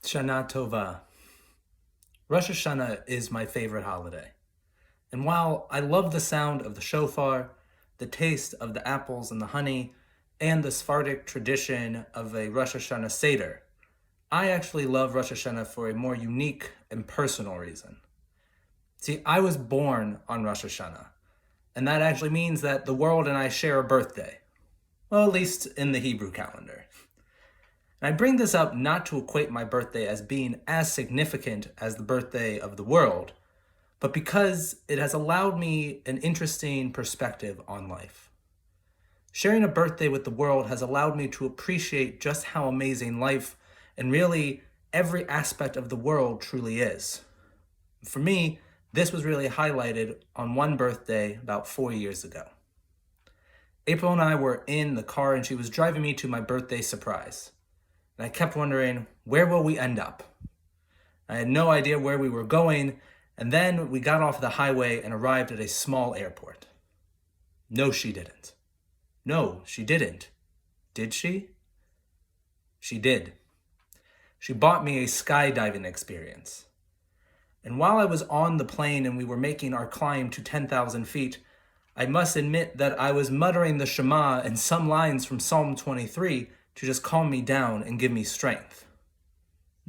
Shana Tova. Rosh HaShanah is my favorite holiday. And while I love the sound of the shofar, the taste of the apples and the honey, and the Sephardic tradition of a Rosh Hashanah Seder, I actually love Rosh Hashanah for a more unique and personal reason. See, I was born on Rosh Hashanah, and that actually means that the world and I share a birthday. Well, at least in the Hebrew calendar. And I bring this up not to equate my birthday as being as significant as the birthday of the world, but because it has allowed me an interesting perspective on life. Sharing a birthday with the world has allowed me to appreciate just how amazing life and really every aspect of the world truly is. For me, this was really highlighted on one birthday about 4 years ago. April and I were in the car and she was driving me to my birthday surprise. And I kept wondering, where will we end up? I had no idea where we were going, and then we got off the highway and arrived at a small airport. No, she didn't. No, she didn't. Did she? She did. She bought me a skydiving experience. And while I was on the plane and we were making our climb to 10,000 feet, I must admit that I was muttering the Shema and some lines from Psalm 23 to just calm me down and give me strength.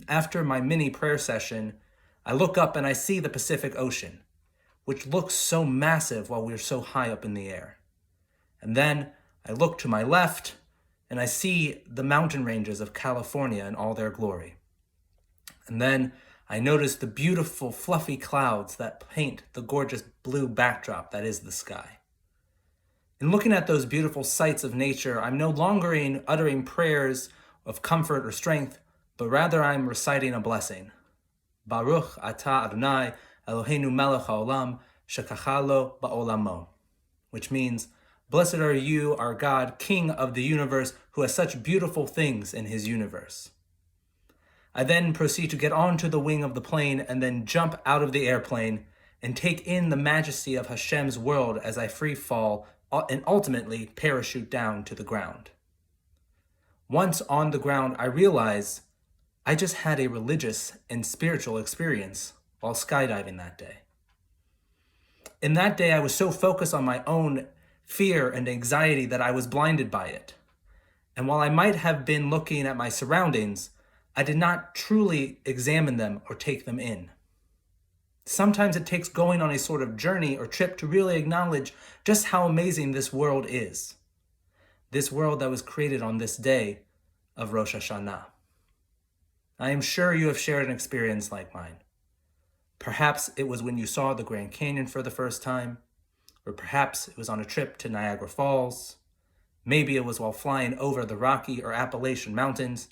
After my mini prayer session, I look up and I see the Pacific Ocean, which looks so massive while we're so high up in the air. And then I look to my left and I see the mountain ranges of California in all their glory. And then I notice the beautiful fluffy clouds that paint the gorgeous blue backdrop that is the sky. In looking at those beautiful sights of nature, I'm no longer uttering prayers of comfort or strength, but rather I'm reciting a blessing. Baruch atah Adonai Eloheinu melech haolam shekachalo ba'olamo, which means, blessed are you, our God, King of the universe, who has such beautiful things in his universe. I then proceed to get onto the wing of the plane and then jump out of the airplane and take in the majesty of Hashem's world as I free fall and ultimately parachute down to the ground. Once on the ground, I realize I just had a religious and spiritual experience while skydiving that day. In that day, I was so focused on my own fear and anxiety that I was blinded by it. And while I might have been looking at my surroundings, I did not truly examine them or take them in. Sometimes it takes going on a sort of journey or trip to really acknowledge just how amazing this world is. This world that was created on this day of Rosh Hashanah. I am sure you have shared an experience like mine. Perhaps it was when you saw the Grand Canyon for the first time, or perhaps it was on a trip to Niagara Falls. Maybe it was while flying over the Rocky or Appalachian Mountains,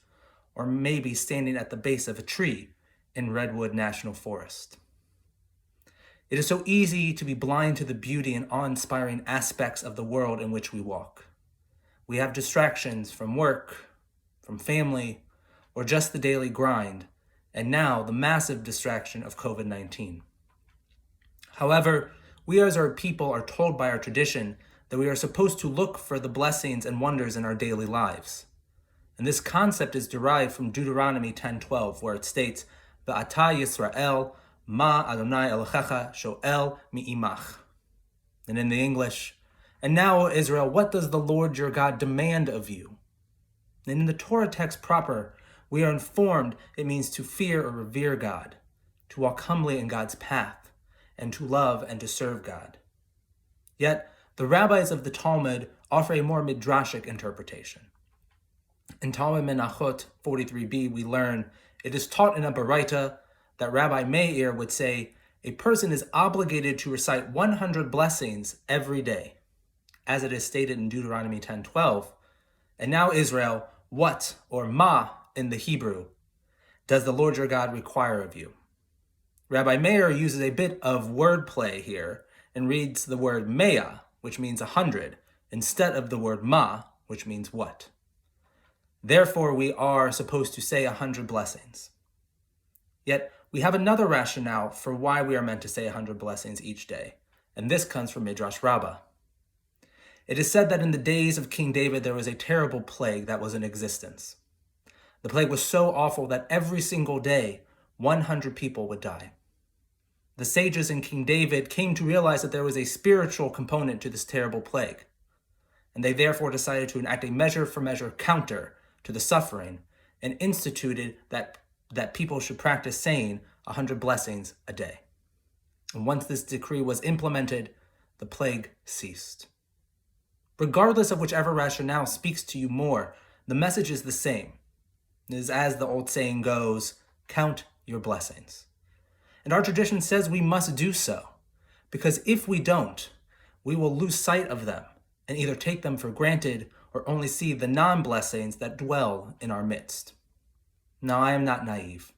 or maybe standing at the base of a tree in Redwood National Forest. It is so easy to be blind to the beauty and awe-inspiring aspects of the world in which we walk. We have distractions from work, from family, or just the daily grind, and now the massive distraction of COVID-19. However, we as our people are told by our tradition that we are supposed to look for the blessings and wonders in our daily lives. And this concept is derived from Deuteronomy 10:12, where it states, V'ata Yisrael, Ma Adonai Elohecha Shoel mi'imach. And in the English, and now, O Israel, what does the Lord your God demand of you? And in the Torah text proper, we are informed it means to fear or revere God, to walk humbly in God's path, and to love and to serve God. Yet, the rabbis of the Talmud offer a more midrashic interpretation. In Talmud Menachot 43b, we learn, it is taught in a Baraita that Rabbi Meir would say, a person is obligated to recite 100 blessings every day, as it is stated in Deuteronomy 10:12. And now, Israel, what, or ma in the Hebrew, does the Lord your God require of you? Rabbi Meir uses a bit of wordplay here and reads the word mea, which means 100, instead of the word ma, which means what. Therefore, we are supposed to say 100 blessings. Yet, we have another rationale for why we are meant to say 100 blessings each day, and this comes from Midrash Rabbah. It is said that in the days of King David there was a terrible plague that was in existence. The plague was so awful that every single day, 100 people would die. The sages and King David came to realize that there was a spiritual component to this terrible plague, and they therefore decided to enact a measure-for-measure counter to the suffering and instituted that people should practice saying 100 blessings a day. And once this decree was implemented, the plague ceased. Regardless of whichever rationale speaks to you more, the message is the same. It is, as the old saying goes, count your blessings. And our tradition says we must do so, because if we don't, we will lose sight of them and either take them for granted or only see the non-blessings that dwell in our midst. Now, I am not naive.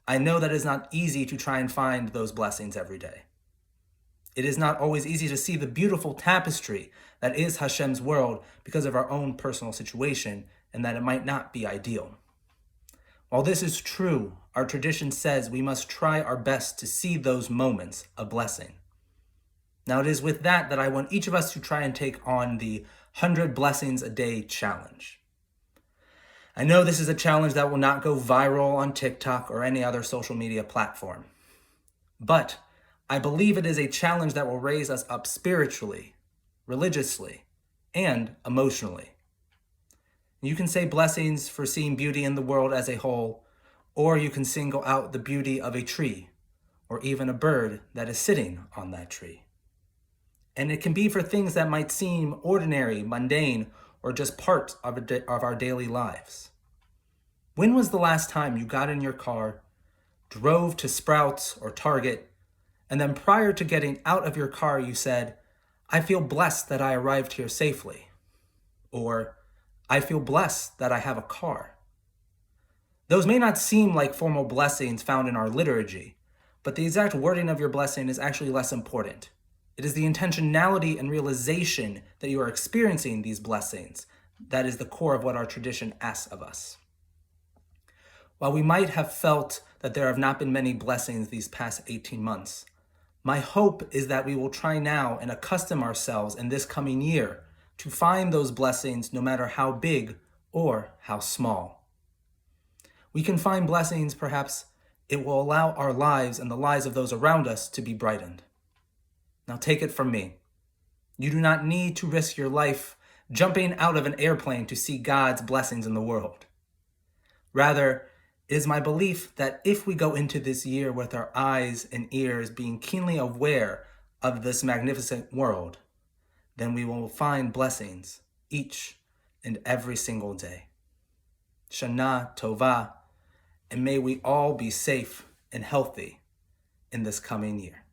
I know that it is not easy to try and find those blessings every day. It is not always easy to see the beautiful tapestry that is Hashem's world because of our own personal situation and that it might not be ideal. While this is true, our tradition says we must try our best to see those moments of blessing. Now, it is with that I want each of us to try and take on the 100 Blessings a Day challenge. I know this is a challenge that will not go viral on TikTok or any other social media platform, but I believe it is a challenge that will raise us up spiritually, religiously, and emotionally. You can say blessings for seeing beauty in the world as a whole, or you can single out the beauty of a tree, or even a bird that is sitting on that tree. And it can be for things that might seem ordinary, mundane, or just part of our daily lives. When was the last time you got in your car, drove to Sprouts or Target, and then prior to getting out of your car you said, "I feel blessed that I arrived here safely," or "I feel blessed that I have a car"? Those may not seem like formal blessings found in our liturgy, but the exact wording of your blessing is actually less important. It is the intentionality and realization that you are experiencing these blessings that is the core of what our tradition asks of us. While we might have felt that there have not been many blessings these past 18 months, my hope is that we will try now and accustom ourselves in this coming year to find those blessings no matter how big or how small. We can find blessings, perhaps it will allow our lives and the lives of those around us to be brightened. Now take it from me. You do not need to risk your life jumping out of an airplane to see God's blessings in the world. Rather, it is my belief that if we go into this year with our eyes and ears being keenly aware of this magnificent world, then we will find blessings each and every single day. Shana Tova, and may we all be safe and healthy in this coming year.